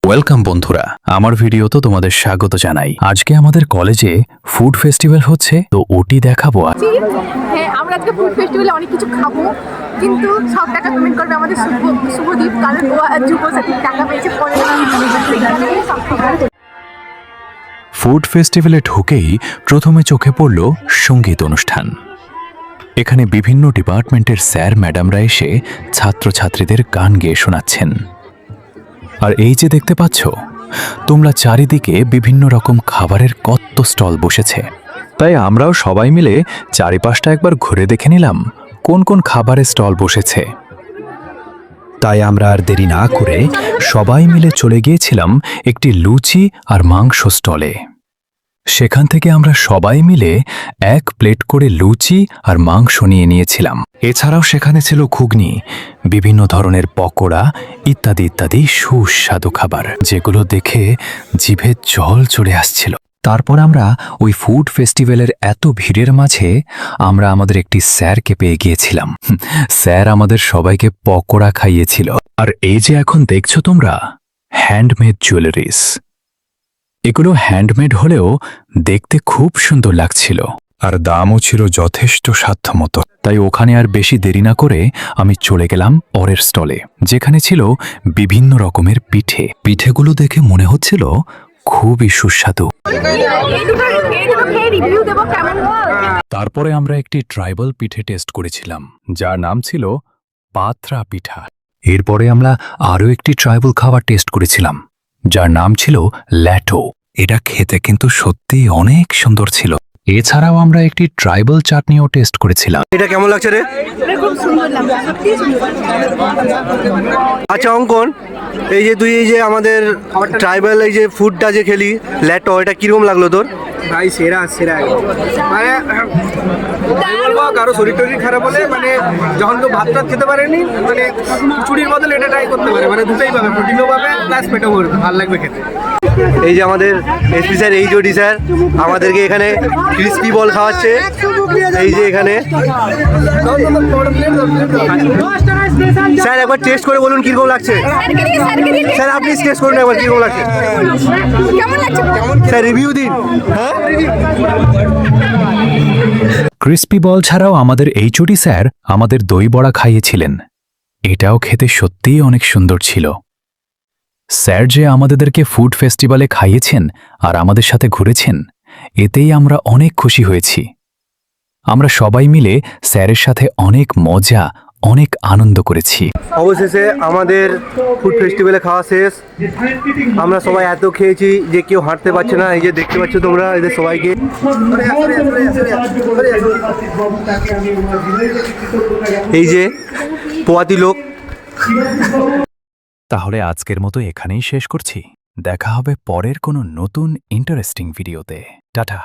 Welcome বন্ধুরা, আমার ভিডিওতে তোমাদের স্বাগত জানাই। আজকে আমাদের কলেজে ফুড ফেস্টিভ্যাল হচ্ছে, তো ওটি দেখাবো। হ্যাঁ, আমরা আজকে ফুড ফেস্টিভ্যালে অনেক কিছু খাবো, কিন্তু সব টাকা পেমেন্ট করবে আমাদের শুভদীপ, কারণ ও যুবসাথী টাকা পেয়েছে পরে। ফুড ফেস্টিভ্যালে ঢুকেই প্রথমে চোখে পড়ল সঙ্গীত অনুষ্ঠান। এখানে বিভিন্ন ডিপার্টমেন্টের স্যার ম্যাডামরা এসে ছাত্রছাত্রীদের গান গেয়ে শোনাচ্ছেন। আর এই যে দেখতে পাচ্ছ তোমরা, চারিদিকে বিভিন্ন রকম খাবারের কত স্টল বসেছে। তাই আমরাও সবাই মিলে চারিপাশটা একবার ঘুরে দেখে নিলাম কোন কোন খাবারের স্টল বসেছে। তাই আমরা আর দেরি না করে সবাই মিলে চলে গিয়েছিলাম একটি লুচি আর মাংস স্টলে। সেখান থেকে আমরা সবাই মিলে এক প্লেট করে লুচি আর মাংস নিয়েছিলাম। এছাড়াও সেখানে ছিল ঘুগনি, বিভিন্ন ধরনের পকোড়া ইত্যাদি ইত্যাদি সুস্বাদু খাবার, যেগুলো দেখে জিভে জল চলে আসছিল। তারপর আমরা ওই ফুড ফেস্টিভ্যালের এত ভিড়ের মাঝে আমরা আমাদের একটি স্যারকে পেয়ে গিয়েছিলাম। স্যার আমাদের সবাইকে পকোড়া খাইয়েছিল। আর এই যে এখন দেখছো তোমরা, হ্যান্ডমেড জুয়েলারিস। এগুলো হ্যান্ডমেড হলেও দেখতে খুব সুন্দর লাগছিল, আর দামও ছিল যথেষ্ট সাধ্যমতো। তাই ওখানে আর বেশি দেরি না করে আমি চলে গেলাম পরের স্টলে, যেখানে ছিল বিভিন্ন রকমের পিঠে। পিঠেগুলো দেখে মনে হচ্ছিল খুবই সুস্বাদু। তারপরে আমরা একটি ট্রাইবাল পিঠে টেস্ট করেছিলাম, যার নাম ছিল পাত্রা পিঠা। এরপরে আমরা আরও একটি ট্রাইবাল খাবার টেস্ট করেছিলাম, যার নাম ছিল ল্যাটো। এটা খেতে কিন্তু সত্যি অনেক সুন্দর ছিল। এছাড়াও আমরা একটি ট্রাইবাল চাটনিও টেস্ট করেছিলাম। এটা কেমন লাগছে রে? খুব সুন্দর লাগছে, সত্যি সুন্দর। আচ্ছা অঙ্কন, এই যে তুই এই যে আমাদের ট্রাইবাল এই যে ফুডটা যে খেলি ল্যাটো, এটা কিরকম লাগলো তোর? ভাই সেরা সেরা মানে বলবো কারো শরীর টরীর খারাপ হলে মানে যখন কেউ ভাত টাত খেতে পারেনি মানে খিচুড়ির বদলে এটা ট্রাই করতে পারে, মানে দুটোই পাবে, প্রোটিনও পাবে প্লাস পেটও ভরবে, ভালো লাগবে খেতে। এই যে আমাদের এসপি স্যার, এই জোডি স্যার আমাদেরকে এখানে ক্রিস্পি বল খাওয়াচ্ছে। এই যে এখানে স্যার একবার টেস্ট করে বলুন কিরকম লাগছে। স্যার আপনি টেস্ট করুন একবার কিরকম লাগছে। স্যার রিভিউ দিন। হ্যাঁ, ক্রিস্পি বল ছাড়াও আমাদের এইচওডি স্যার আমাদের দই বড়া খাইয়েছিলেন। এটাও খেতে সত্যিই অনেক সুন্দর ছিল। স্যার যে আমাদেরকে ফুড ফেস্টিভ্যালে খাইয়েছেন আর আমাদের সাথে ঘুরেছেন, এতেই আমরা অনেক খুশি হয়েছি। আমরা সবাই মিলে স্যারের সাথে অনেক মজা, অনেক আনন্দ করেছি। অবশেষে আমাদের ফুড ফেস্টিভ্যালে খাওয়া শেষ। আমরা সবাই এত খেয়েছি যে কেউ হাঁটতে পারছে না। এই যে দেখতে পাচ্ছ তোমরা এদের সবাইকে। এই যে পোয়াতি লোক। তাহলে আজকের মতো এখানেই শেষ করছি। দেখা হবে পরের কোনো নতুন ইন্টারেস্টিং ভিডিওতে। টাটা।